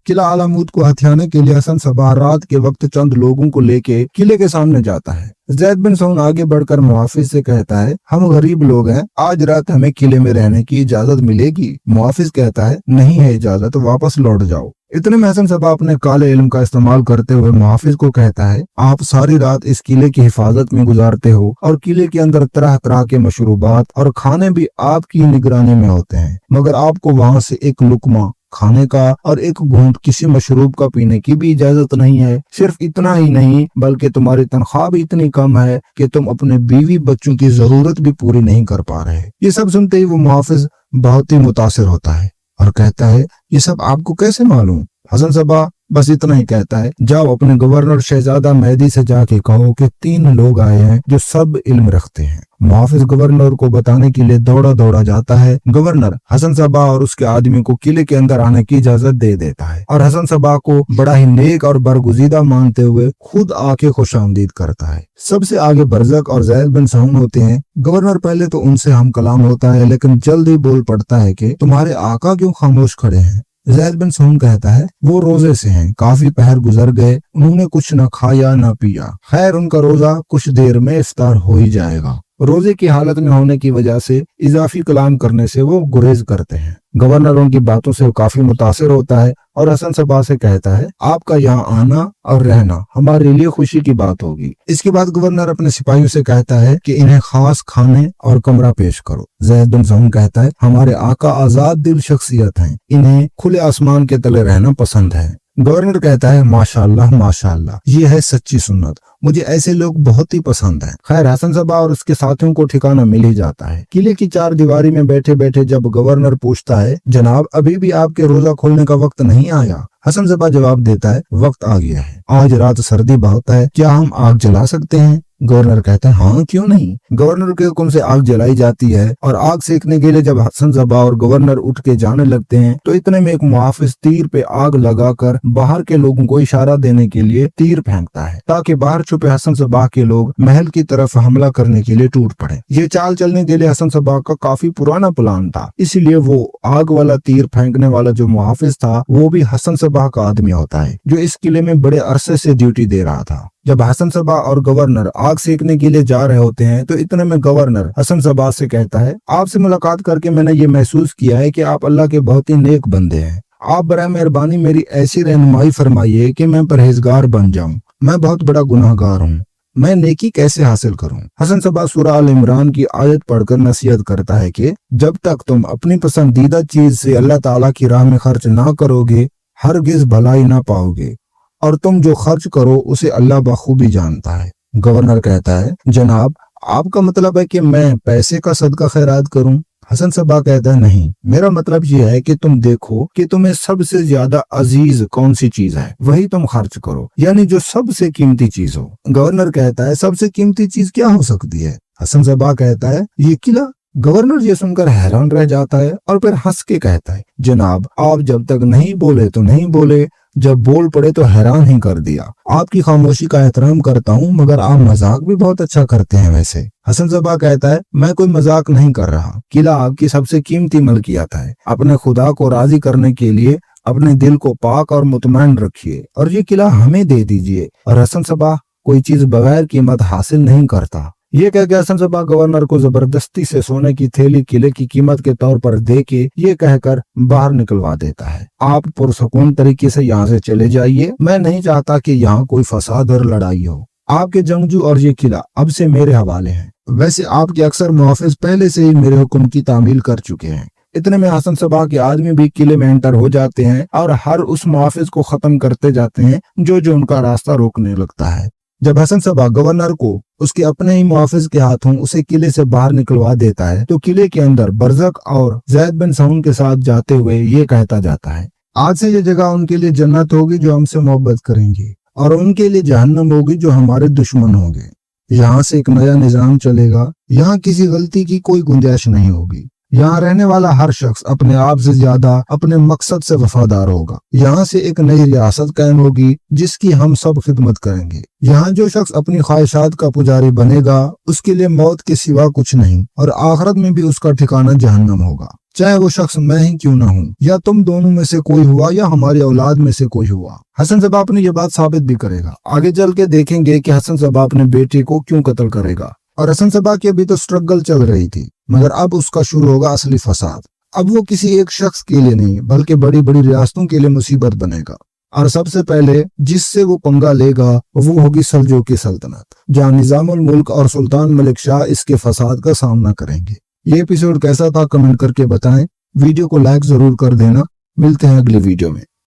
किला आलामूद को हथियाने के लिए हसन सबाह रात के वक्त चंद लोगों को लेके किले के सामने जाता है। ज़ैद बिन सऊन आगे बढ़कर मुहाफिज से कहता है, हम गरीब लोग हैं, आज रात हमें किले में रहने की इजाजत मिलेगी? मुहाफिज कहता है, नहीं है इजाजत, वापस लौट जाओ। इतने में हसन सबाह अपने काले इल्म का इस्तेमाल करते हुए मुहाफिज को कहता है, आप सारी रात इस किले की हिफाजत में गुजारते हो और किले के अंदर तरह तरह के मशरूबात और खाने भी आपकी निगरानी में होते हैं, मगर आपको वहाँ से एक लुकमा खाने का और एक घूंट किसी मशरूब का पीने की भी इजाजत नहीं है। सिर्फ इतना ही नहीं बल्कि तुम्हारी तनख्वाह भी इतनी कम है कि तुम अपने बीवी बच्चों की जरूरत भी पूरी नहीं कर पा रहे। ये सब सुनते ही वो मुहाफिज बहुत ही मुतासिर होता है और कहता है, ये सब आपको कैसे मालूम? हसन सबाह बस इतना ही कहता है, जाओ अपने गवर्नर शहजादा मेहदी से जाके कहो कि 3 लोग आए हैं जो सब इल्म रखते हैं। मुहाफिज गवर्नर को बताने के लिए दौड़ा दौड़ा जाता है। गवर्नर हसन सबाह और उसके आदमी को किले के अंदर आने की इजाजत दे देता है और हसन सबाह को बड़ा ही नेक और बरगुजीदा मानते हुए खुद आके खुशामदीद करता है। सबसे आगे बरज़क और ज़ैद बिन सऊन होते हैं। गवर्नर पहले तो उनसे हम कलाम होता है, लेकिन जल्द ही बोल पड़ता है कि तुम्हारे आका क्यों खामोश खड़े हैं? ज़ैद बिन सऊन कहता है, वो रोजे से हैं, काफी पहर गुजर गए, उन्होंने कुछ न खाया न पिया। खैर उनका रोजा कुछ देर में इफ्तार हो ही जाएगा। रोजे की हालत में होने की वजह से इजाफी कलाम करने से वो गुरेज करते हैं। गवर्नर उनकी बातों से काफी मुतासिर होता है और हसन सबाह से कहता है, आपका यहाँ आना और रहना हमारे लिए खुशी की बात होगी। इसके बाद गवर्नर अपने सिपाहियों से कहता है कि इन्हें खास खाने और कमरा पेश करो। ज़ैद बिन सऊन कहता है, हमारे आका आजाद दिल शख्सियत हैं, इन्हें खुले आसमान के तले रहना पसंद है। गवर्नर कहता है, माशाअल्लाह माशाअल्लाह, ये है सच्ची सुन्नत, मुझे ऐसे लोग बहुत ही पसंद हैं। खैर हसन सबाह और उसके साथियों को ठिकाना मिल ही जाता है। किले की 4 दीवारी में बैठे बैठे जब गवर्नर पूछता है, जनाब अभी भी आपके रोजा खोलने का वक्त नहीं आया? हसन सबाह जवाब देता है, वक्त आ गया है, आज रात सर्दी बहुत है, क्या हम आग जला सकते हैं? गवर्नर कहता है, हाँ क्यों नहीं। गवर्नर के हुक्म से आग जलाई जाती है और आग सेकने के लिए जब हसन सबाह और गवर्नर उठ के जाने लगते हैं तो इतने में एक मुहाफिज तीर पे आग लगाकर बाहर के लोगों को इशारा देने के लिए तीर फेंकता है ताकि बाहर छुपे हसन सबाह के लोग महल की तरफ हमला करने के लिए टूट पड़े। ये चाल चलने के लिए हसन सबाह का काफी पुराना प्लान था, इसीलिए वो आग वाला तीर फेंकने वाला जो मुहाफिज था वो भी हसन सबाह का आदमी होता है जो इस किले में बड़े अरसे से ड्यूटी दे रहा था। जब हसन सबाह और गवर्नर आग सेकने के लिए जा रहे होते हैं तो इतने में गवर्नर हसन सबाह से कहता है, आपसे मुलाकात करके मैंने ये महसूस किया है कि आप अल्लाह के बहुत ही नेक बंदे हैं। आप बराए मेहरबानी मेरी ऐसी रहनुमाई फरमाइए कि मैं परहेजगार बन जाऊं। मैं बहुत बड़ा गुनाहगार हूं, मैं नेकी कैसे हासिल करूं? हसन सबाह सूरह आल इमरान की आयत पढ़कर नसीहत करता है कि जब तक तुम अपनी पसंदीदा चीज से अल्लाह ताला की राह में खर्च ना करोगे हरगिज भलाई ना पाओगे, और तुम जो खर्च करो उसे अल्लाह बखूबी जानता है। गवर्नर कहता है, जनाब आपका मतलब है कि मैं पैसे का सदका खैरात करूं? हसन सबाह कहता है, नहीं, मेरा मतलब ये है कि तुम देखो कि तुम्हें सबसे ज्यादा अजीज कौन सी चीज है, वही तुम खर्च करो, यानी जो सबसे कीमती चीज हो। गवर्नर कहता है, सबसे कीमती चीज क्या हो सकती है? हसन सबाह कहता है, ये किला। गवर्नर ये सुनकर हैरान रह जाता है और फिर हंस के कहता है, जनाब आप जब तक नहीं बोले तो नहीं बोले, जब बोल पड़े तो हैरान ही कर दिया। आपकी खामोशी का एहतराम करता हूँ, मगर आप मजाक भी बहुत अच्छा करते हैं वैसे। हसन सबाह कहता है, मैं कोई मजाक नहीं कर रहा, किला आपकी सबसे कीमती मलकियत है। अपने खुदा को राजी करने के लिए अपने दिल को पाक और मुतमईन रखिए और ये किला हमें दे दीजिए। और हसन सबाह कोई चीज बगैर कीमत हासिल नहीं करता। ये कह के हसन सबाह गवर्नर को जबरदस्ती से सोने की थैली किले की कीमत के तौर पर दे के ये कहकर बाहर निकलवा देता है, आप पुरसकून तरीके से यहाँ से चले जाइए, मैं नहीं चाहता कि यहाँ कोई फसाद और लड़ाई हो। आपके जंगजू और ये किला अब से मेरे हवाले है। वैसे आपके अक्सर मुहाफिज पहले से ही मेरे हुक्म की तामील कर चुके हैं। इतने में हसन सबाह के आदमी भी किले में एंटर हो जाते हैं और हर उस मुहाफिज को खत्म करते जाते हैं जो उनका रास्ता रोकने लगता है। जब हसन सबाह गवर्नर को उसके अपने ही मुहाफिज के हाथों उसे किले से बाहर निकलवा देता है तो किले के अंदर बरज़क और ज़ैद बिन सऊन के साथ जाते हुए ये कहता जाता है, आज से ये जगह उनके लिए जन्नत होगी जो हमसे मोहब्बत करेंगे और उनके लिए जहन्नम होगी जो हमारे दुश्मन होंगे। यहाँ से एक नया निजाम चलेगा, यहाँ किसी गलती की कोई गुंजाइश नहीं होगी। यहाँ रहने वाला हर शख्स अपने आप से ज्यादा अपने मकसद से वफादार होगा। यहाँ से एक नई रियासत कायम होगी जिसकी हम सब खिदमत करेंगे। यहाँ जो शख्स अपनी ख्वाहिशात का पुजारी बनेगा उसके लिए मौत के सिवा कुछ नहीं और आखिरत में भी उसका ठिकाना जहन्नम होगा। चाहे वो शख्स मैं ही क्यों ना हूँ, या तुम दोनों में से कोई हुआ, या हमारी औलाद में से कोई हुआ। हसन सबा अपनी ये बात साबित भी करेगा। आगे चल के देखेंगे कि हसन सबा अपने बेटे को क्यों कत्ल करेगा। और हसन सबा की अभी तो स्ट्रगल चल रही थी, मगर अब उसका शुरू होगा असली फसाद। अब वो किसी एक शख्स के लिए नहीं बल्कि बड़ी बड़ी रियासतों के लिए मुसीबत बनेगा। और सबसे पहले जिससे वो पंगा लेगा वो होगी सल्जूकी सल्तनत, जहाँ निजामुल मुल्क और सुल्तान मलिक शाह इसके फसाद का सामना करेंगे। ये एपिसोड कैसा था कमेंट करके बताएं। वीडियो को लाइक जरूर कर देना। मिलते हैं अगली वीडियो में।